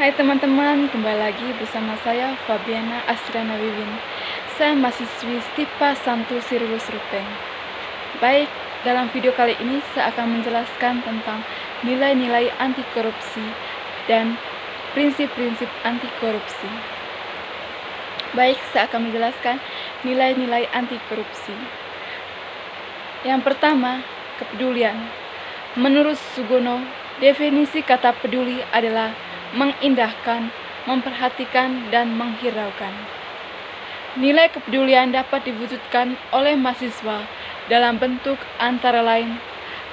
Hai teman-teman, kembali lagi bersama saya Fabiana Astriana Wiwin. Saya mahasiswi STIPA Santu Sirus Ruteng. Baik, dalam video kali ini saya akan menjelaskan tentang nilai-nilai anti korupsi dan prinsip-prinsip anti korupsi. Baik, saya akan menjelaskan nilai-nilai anti korupsi. Yang pertama, kepedulian. Menurut Sugono, definisi kata peduli adalah mengindahkan, memperhatikan, dan menghiraukan. Nilai kepedulian dapat diwujudkan oleh mahasiswa dalam bentuk antara lain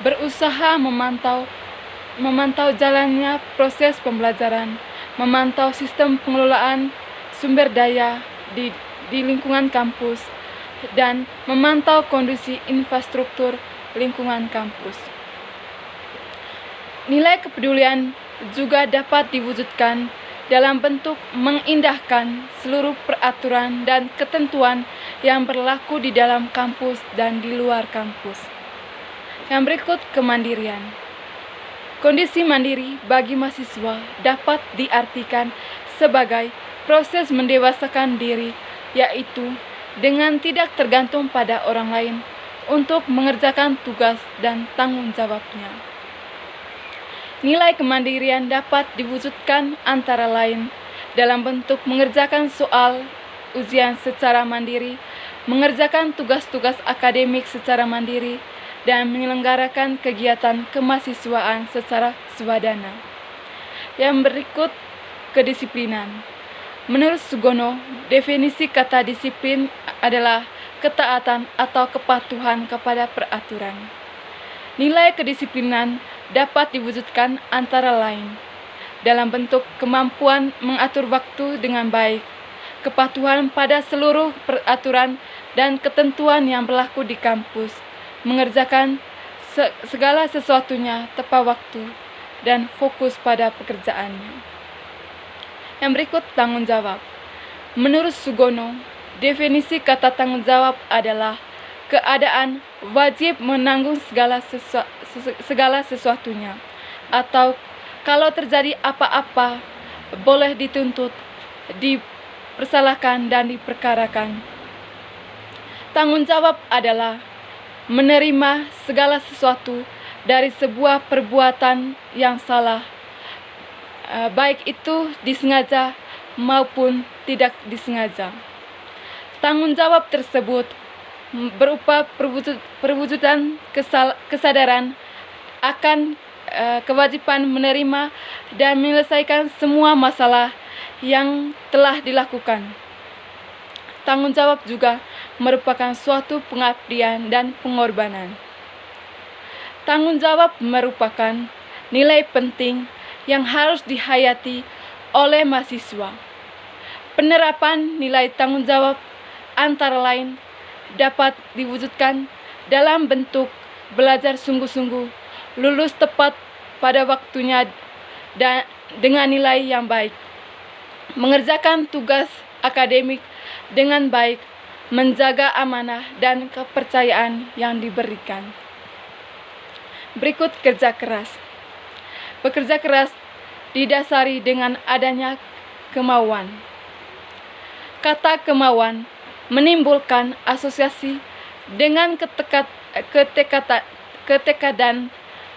berusaha memantau jalannya proses pembelajaran, memantau sistem pengelolaan sumber daya di lingkungan kampus, dan memantau kondisi infrastruktur lingkungan kampus. Nilai kepedulian juga dapat diwujudkan dalam bentuk mengindahkan seluruh peraturan dan ketentuan yang berlaku di dalam kampus dan di luar kampus. Yang berikut, kemandirian. Kondisi mandiri bagi mahasiswa dapat diartikan sebagai proses mendewasakan diri, yaitu dengan tidak tergantung pada orang lain untuk mengerjakan tugas dan tanggung jawabnya. Nilai kemandirian dapat diwujudkan antara lain dalam bentuk mengerjakan soal ujian secara mandiri, mengerjakan tugas-tugas akademik secara mandiri, dan menyelenggarakan kegiatan kemahasiswaan secara swadana. Yang berikut, kedisiplinan. Menurut Sugono, definisi kata disiplin adalah ketaatan atau kepatuhan kepada peraturan. Nilai kedisiplinan dapat diwujudkan antara lain dalam bentuk kemampuan mengatur waktu dengan baik, kepatuhan pada seluruh peraturan dan ketentuan yang berlaku di kampus, mengerjakan segala sesuatunya tepat waktu, dan fokus pada pekerjaannya. Yang berikut, tanggung jawab. Menurut Sugono, definisi kata tanggung jawab adalah keadaan wajib menanggung segala sesuatunya, atau kalau terjadi apa-apa boleh dituntut, dipersalahkan, dan diperkarakan. Tanggung jawab adalah menerima segala sesuatu dari sebuah perbuatan yang salah, baik itu disengaja maupun tidak disengaja. Tanggung jawab tersebut berupa perwujudan kesadaran akan kewajiban menerima dan menyelesaikan semua masalah yang telah dilakukan. Tanggung jawab juga merupakan suatu pengabdian dan pengorbanan. Tanggung jawab merupakan nilai penting yang harus dihayati oleh mahasiswa. Penerapan nilai tanggung jawab antara lain dapat diwujudkan dalam bentuk belajar sungguh-sungguh, lulus tepat pada waktunya dan dengan nilai yang baik, mengerjakan tugas akademik dengan baik, menjaga amanah dan kepercayaan yang diberikan. Berikut, kerja keras. Bekerja keras didasari dengan adanya kemauan. Kata kemauan menimbulkan asosiasi dengan ketekadan,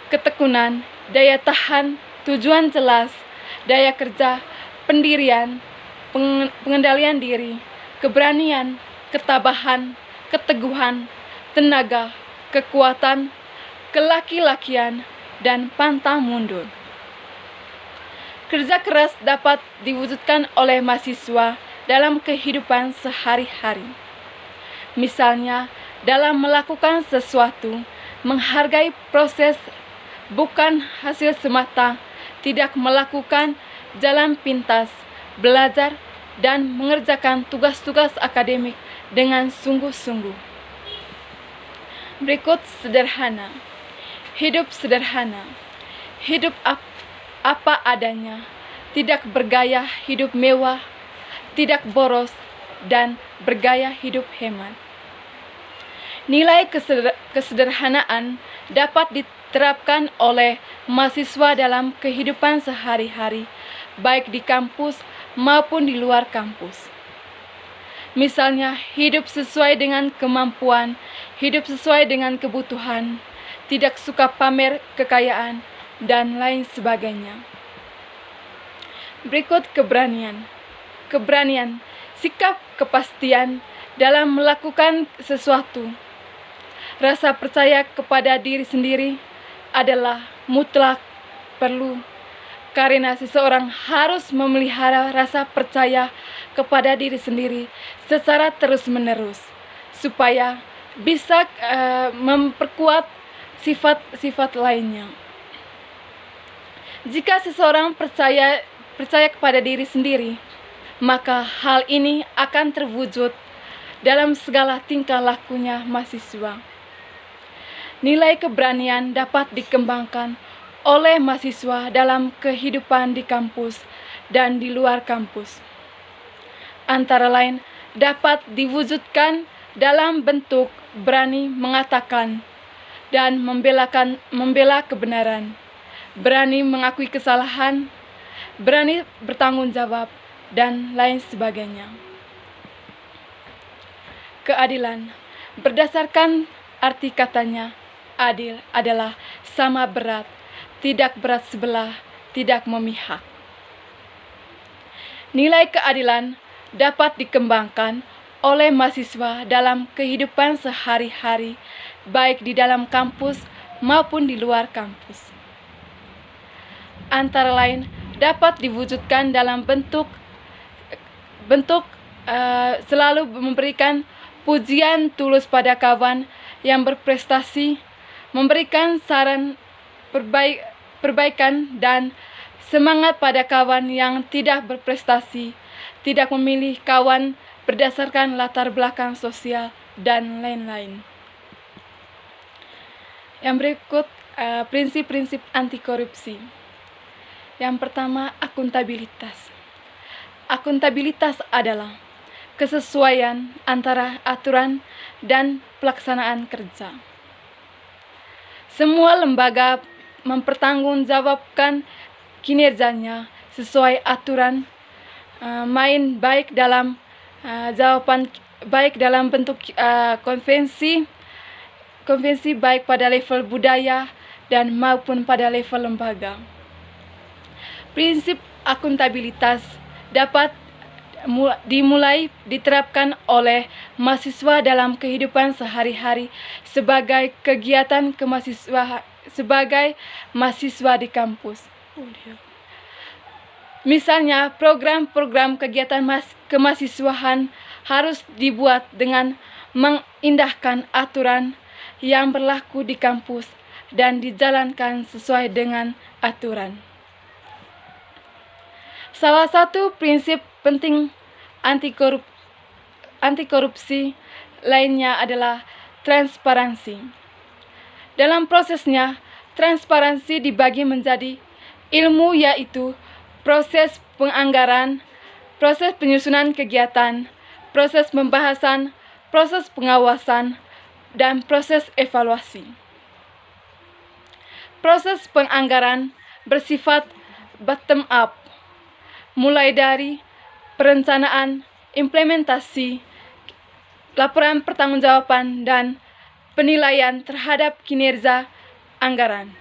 ketekunan, daya tahan, tujuan jelas, daya kerja, pendirian, pengendalian diri, keberanian, ketabahan, keteguhan, tenaga, kekuatan, kelaki-lakian, dan pantang mundur. Kerja keras dapat diwujudkan oleh mahasiswa dalam kehidupan sehari-hari. Misalnya, dalam melakukan sesuatu, menghargai proses bukan hasil semata, tidak melakukan jalan pintas, belajar, dan mengerjakan tugas-tugas akademik dengan sungguh-sungguh. Berikut, sederhana. Hidup sederhana. Hidup apa adanya, tidak bergaya hidup mewah, tidak boros, dan bergaya hidup hemat. Nilai kesederhanaan dapat diterapkan oleh mahasiswa dalam kehidupan sehari-hari baik di kampus maupun di luar kampus. Misalnya, hidup sesuai dengan kemampuan, hidup sesuai dengan kebutuhan, tidak suka pamer kekayaan, dan lain sebagainya. Berikut keberanian. Keberanian, sikap kepastian dalam melakukan sesuatu. Rasa percaya kepada diri sendiri adalah mutlak perlu, karena seseorang harus memelihara rasa percaya kepada diri sendiri secara terus-menerus, supaya bisa memperkuat sifat-sifat lainnya. Jika seseorang percaya kepada diri sendiri, maka hal ini akan terwujud dalam segala tingkah lakunya mahasiswa. Nilai keberanian dapat dikembangkan oleh mahasiswa dalam kehidupan di kampus dan di luar kampus. Antara lain, dapat diwujudkan dalam bentuk berani mengatakan dan membela kebenaran, berani mengakui kesalahan, berani bertanggung jawab, dan lain sebagainya. Keadilan, berdasarkan arti katanya, adil adalah sama berat, tidak berat sebelah, tidak memihak. Nilai keadilan dapat dikembangkan oleh mahasiswa dalam kehidupan sehari-hari, baik di dalam kampus maupun di luar kampus. Antara lain, dapat diwujudkan dalam bentuk selalu memberikan pujian tulus pada kawan yang berprestasi, memberikan saran perbaikan dan semangat pada kawan yang tidak berprestasi, tidak memilih kawan berdasarkan latar belakang sosial, dan lain-lain. Yang berikut, prinsip-prinsip anti korupsi. Yang pertama, akuntabilitas. Akuntabilitas adalah kesesuaian antara aturan dan pelaksanaan kerja. Semua lembaga mempertanggungjawabkan kinerjanya sesuai aturan main, baik dalam bentuk konvensi baik pada level budaya dan maupun pada level lembaga. Prinsip akuntabilitas dapat dimulai diterapkan oleh mahasiswa dalam kehidupan sehari-hari sebagai kegiatan sebagai mahasiswa di kampus. Misalnya, program-program kegiatan kemahasiswaan harus dibuat dengan mengindahkan aturan yang berlaku di kampus dan dijalankan sesuai dengan aturan. Salah satu prinsip penting anti korupsi lainnya adalah transparansi. Dalam prosesnya, transparansi dibagi menjadi ilmu, yaitu proses penganggaran, proses penyusunan kegiatan, proses pembahasan, proses pengawasan, dan proses evaluasi. Proses penganggaran bersifat bottom up, mulai dari perencanaan, implementasi, laporan pertanggungjawaban, dan penilaian terhadap kinerja anggaran.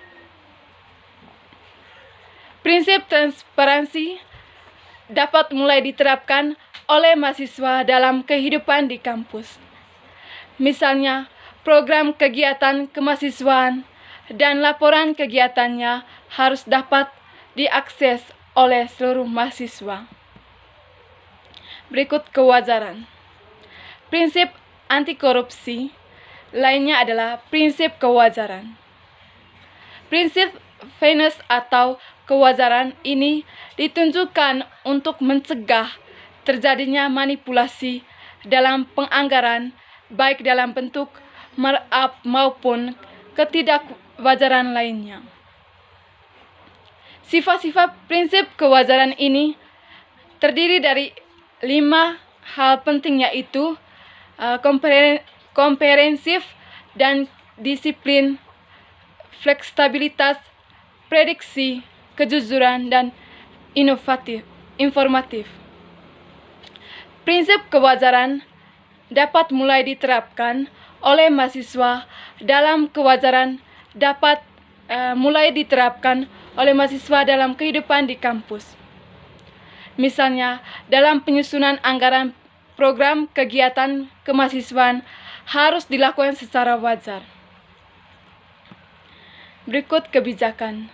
Prinsip transparansi dapat mulai diterapkan oleh mahasiswa dalam kehidupan di kampus. Misalnya, program kegiatan kemahasiswaan dan laporan kegiatannya harus dapat diakses oleh seluruh mahasiswa. Berikut kewajaran. Prinsip anti korupsi lainnya adalah prinsip kewajaran. Prinsip fairness atau kewajaran ini ditunjukkan untuk mencegah terjadinya manipulasi dalam penganggaran, baik dalam bentuk markup maupun ketidakwajaran lainnya. Sifat-sifat prinsip kewajaran ini terdiri dari 5 hal penting, yaitu komprehensif dan disiplin, fleksibilitas, prediksi, kejujuran, dan informatif. Prinsip kewajaran dapat mulai diterapkan oleh mahasiswa dalam kehidupan di kampus. Misalnya, dalam penyusunan anggaran program kegiatan kemahasiswaan harus dilakukan secara wajar. Berikut kebijakan.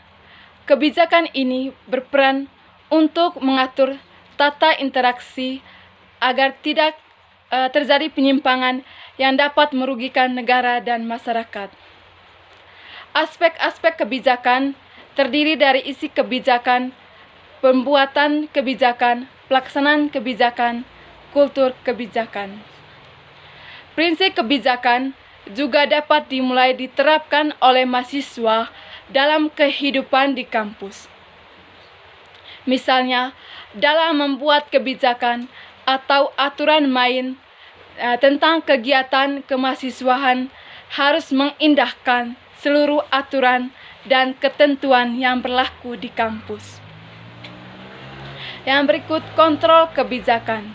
Kebijakan ini berperan untuk mengatur tata interaksi agar tidak terjadi penyimpangan yang dapat merugikan negara dan masyarakat. Aspek-aspek kebijakan terdiri dari isi kebijakan, pembuatan kebijakan, pelaksanaan kebijakan, kultur kebijakan. Prinsip kebijakan juga dapat dimulai diterapkan oleh mahasiswa dalam kehidupan di kampus. Misalnya, dalam membuat kebijakan atau aturan main tentang kegiatan kemahasiswaan harus mengindahkan seluruh aturan dan ketentuan yang berlaku di kampus. Yang berikut, kontrol kebijakan.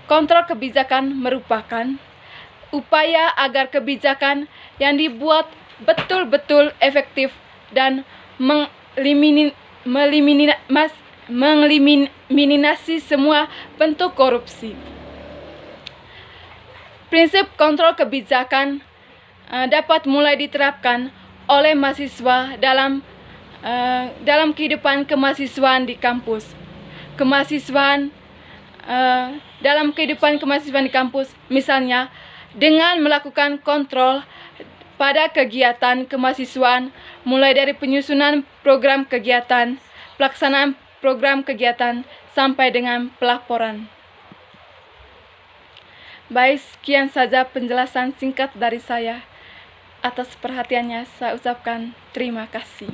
Kontrol kebijakan merupakan upaya agar kebijakan yang dibuat betul-betul efektif dan mengeliminasi semua bentuk korupsi. Prinsip kontrol kebijakan dapat mulai diterapkan oleh mahasiswa dalam kehidupan kemahasiswaan di kampus. Dalam kehidupan kemahasiswaan di kampus, misalnya dengan melakukan kontrol pada kegiatan kemahasiswaan, mulai dari penyusunan program kegiatan, pelaksanaan program kegiatan, sampai dengan pelaporan. Baik, sekian saja penjelasan singkat dari saya. Atas perhatiannya saya ucapkan terima kasih.